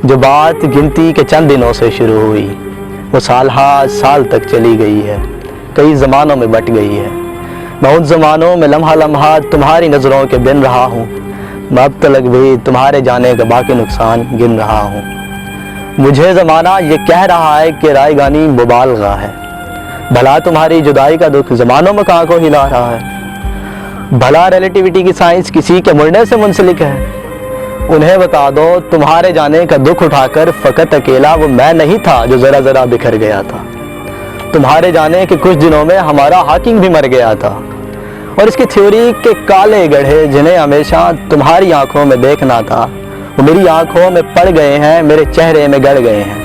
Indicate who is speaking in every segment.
Speaker 1: جو بات گنتی کے چند دنوں سے شروع ہوئی وہ سال ہا سال تک چلی گئی ہے، کئی زمانوں میں بٹ گئی ہے۔ میں ان زمانوں میں لمحہ لمحہ تمہاری نظروں کے بن رہا ہوں، میں اب تلک بھی تمہارے جانے کا باقی نقصان گن رہا ہوں۔ مجھے زمانہ یہ کہہ رہا ہے کہ رائے گانی مبالغہ ہے، بھلا تمہاری جدائی کا دکھ زمانوں میں کہاں کو ہلا رہا ہے؟ بھلا ریلیٹیوٹی کی سائنس کسی کے مرنے سے منسلک ہے؟ انہیں بتا دو تمہارے جانے کا دکھ اٹھا کر فقط اکیلا وہ میں نہیں تھا جو ذرا ذرا بکھر گیا تھا، تمہارے جانے کے کچھ دنوں میں ہمارا ہاکنگ بھی مر گیا تھا، اور اس کی تھیوری کے کالے گڑھے جنہیں ہمیشہ تمہاری آنکھوں میں دیکھنا تھا وہ میری آنکھوں میں پڑ گئے ہیں، میرے چہرے میں گڑ گئے ہیں۔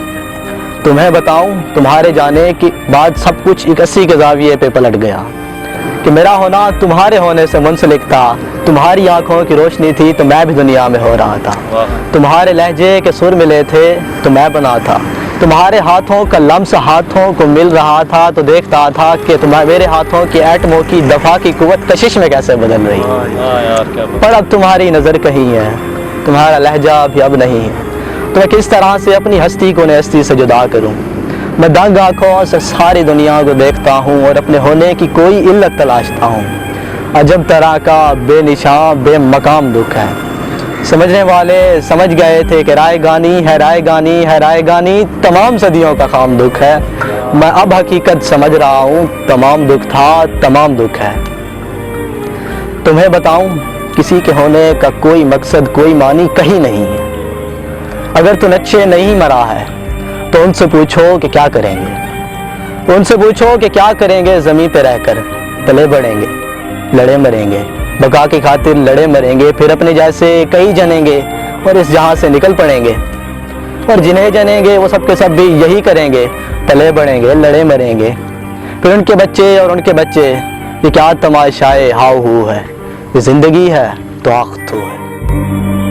Speaker 1: تمہیں بتاؤں تمہارے جانے کے بعد سب کچھ 81 کے زاویے پہ پلٹ گیا کہ میرا ہونا تمہارے ہونے سے منسلک تھا، تمہاری آنکھوں کی روشنی تھی تو میں بھی دنیا میں ہو رہا تھا، تمہارے لہجے کے سر ملے تھے تو میں بنا تھا، تمہارے ہاتھوں کا لمس ہاتھوں کو مل رہا تھا تو دیکھتا تھا کہ میرے ہاتھوں کی ایٹموں کی دفعہ کی قوت کشش میں کیسے بدل رہی ہے۔ پر اب تمہاری نظر کہیں ہے، تمہارا لہجہ بھی اب نہیں ہے، تو میں کس طرح سے اپنی ہستی کو نیستی سے جدا کروں؟ میں دنگ آنکھوں سے ساری دنیا کو دیکھتا ہوں اور اپنے ہونے کی کوئی علت تلاشتا ہوں۔ عجب طرح کا بے نشان بے مقام دکھ ہے۔ سمجھنے والے سمجھ گئے تھے کہ رائے گانی ہے، رائے گانی ہے، رائے گانی تمام صدیوں کا خام دکھ ہے۔ میں اب حقیقت سمجھ رہا ہوں، تمام دکھ تھا، تمام دکھ ہے۔ تمہیں بتاؤں کسی کے ہونے کا کوئی مقصد کوئی معنی کہیں نہیں ہے۔ اگر تو نچے نہیں مرا ہے تو ان سے پوچھو کہ کیا کریں گے، ان سے پوچھو کہ کیا کریں گے زمین پہ رہ کر، پلے بڑھیں گے، لڑے مریں گے، بقا کی خاطر لڑے مریں گے، پھر اپنے جیسے کئی جنیں گے اور اس جہاں سے نکل پڑیں گے، اور جنہیں جنیں گے وہ سب کے سب بھی یہی کریں گے، پلے بڑھیں گے، لڑے مریں گے، پھر ان کے بچے اور ان کے بچے۔ یہ کیا تماشائے ہاؤ ہو ہے، یہ زندگی ہے تو آخت ہے۔